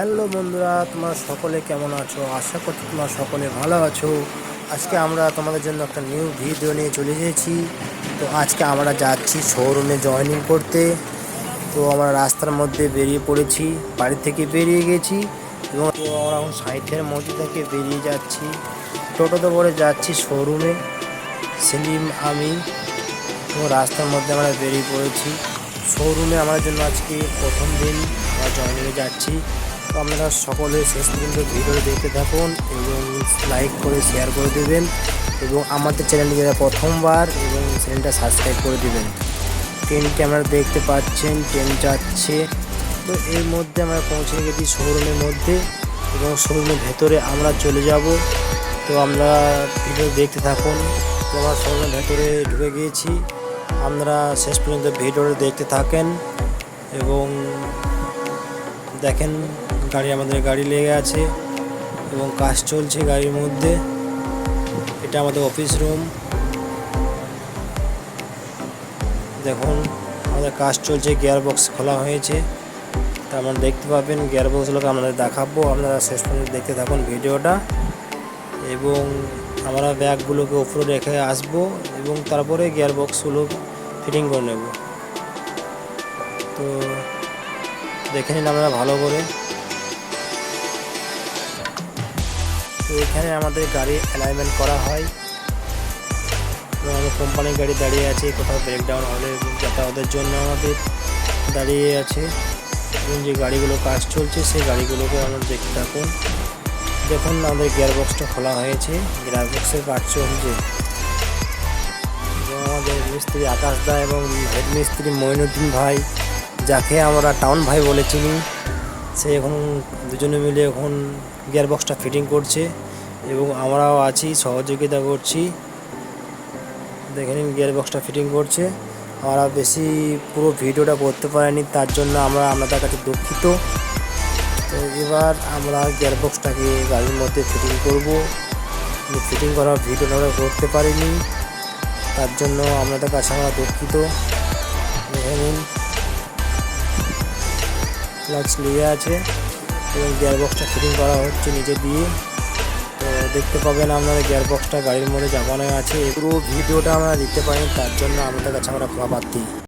Hello বন্ধুরা, তোমরা সকলে কেমন আছো? আশা করছি তোমরা সকলে ভালো আছো। আজকে আমরা তোমাদের জন্য একটা নিউ ভিডিও নিয়ে চলে এসেছি। তো আজকে আমরা যাচ্ছি শোরুমে জয়েনিং করতে। তো আমরা রাস্তার মধ্যে বেরিয়ে পড়েছি, বাড়ি থেকে বেরিয়ে গেছি এবং আমরা এখন সাইটের মধ্যে থেকে বেরিয়ে যাচ্ছি। টোটোতে করে যাচ্ছি শোরুমে, সেলিম আমি। তো রাস্তার মধ্যে আমরা বেরিয়ে পড়েছি শোরুমে। আমার জন্য আজকে প্রথম দিন আমরা জয়েনিংয়ে যাচ্ছি। তো আপনারা সকলে শেষ পর্যন্ত ভিডিওটি দেখতে থাকুন এবং লাইক করে শেয়ার করে দেবেন এবং আমাদের চ্যানেলটি প্রথমবার এবং চ্যানেলটা সাবস্ক্রাইব করে দেবেন। ট্রেনটি আপনারা দেখতে পাচ্ছেন, ট্রেন যাচ্ছে। তো এর মধ্যে আমরা পৌঁছে গেছি শোরুমের মধ্যে এবং শোরুমের ভেতরে আমরা চলে যাব। তো আমরা ভিডিও দেখতে থাকুন। তো আমরা শোরুমের ভেতরে ঢুকে গিয়েছি। আপনারা শেষ পর্যন্ত ভিডিওটি দেখতে থাকেন এবং দেখেন আমাদের গাড়ি লেগে আছে এবং কাজ চলছে গাড়ির মধ্যে। এটা আমাদের অফিস রুম। দেখুন আমাদের কাজ চলছে, গিয়ার বক্স খোলা হয়েছে। তা আপনারা দেখতে পাবেন, গিয়ার বক্সগুলোকে আপনাদের দেখাবো। আপনারা শেষ পর্যন্ত দেখতে থাকুন ভিডিওটা এবং আমরা ব্যাগগুলোকে উপরে রেখে আসবো এবং তারপরে গিয়ার বক্সগুলো ফিটিং করে নেব। তো দেখে নিন আমরা ভালো করে। তো এখানে আমাদের গাড়ি অ্যালাইনমেন্ট করা হয় এবং আমাদের কোম্পানির গাড়ি দাঁড়িয়ে আছে, কোথাও ব্রেকডাউন হলে যাতায়াতের জন্য আমাদের দাঁড়িয়ে আছে এবং যে গাড়িগুলো কাজ চলছে সেই গাড়িগুলোকে আমরা দেখতে থাকুন। দেখুন আমাদের গিয়ার বক্সটা খোলা হয়েছে, গিয়ার বক্সের কাজ চলছে এবং আমাদের মিস্ত্রি আকাশ দা এবং হেড মিস্ত্রি মঈনুদ্দিন ভাই, যাকে আমরা টাউন ভাই বলে চিনি, সে এখন দুজনে মিলে এখন গিয়ার বক্সটা ফিটিং করছে এবং আমরাও আছি, সহযোগিতা করছি। দেখে নিন গিয়ার বক্সটা ফিটিং করছে। আমরা বেশি পুরো ভিডিওটা করতে পারিনি, তার জন্য আমরা আপনাদের কাছে দুঃখিত। তো এবার আমরা গিয়ার বক্সটাকে গাড়ির মধ্যে ফিটিং করব। ফিটিং করার ভিডিওটা আমরা করতে পারিনি, তার জন্য আপনাদের কাছে আমরা দুঃখিত। দেখে নিন ক্লাচ লিয়ে আছে এবং গিয়ার বক্সটা ফিটিং করা হচ্ছে নিজে দিয়ে। তো দেখতে পাবেন আপনারা গিয়ার বক্সটা গাড়ির মধ্যে চাপানো আছে। পুরো ভিডিওটা আমরা দিতে পারিনি, তার জন্য আমাদের কাছে আমরা ক্ষমা প্রার্থী।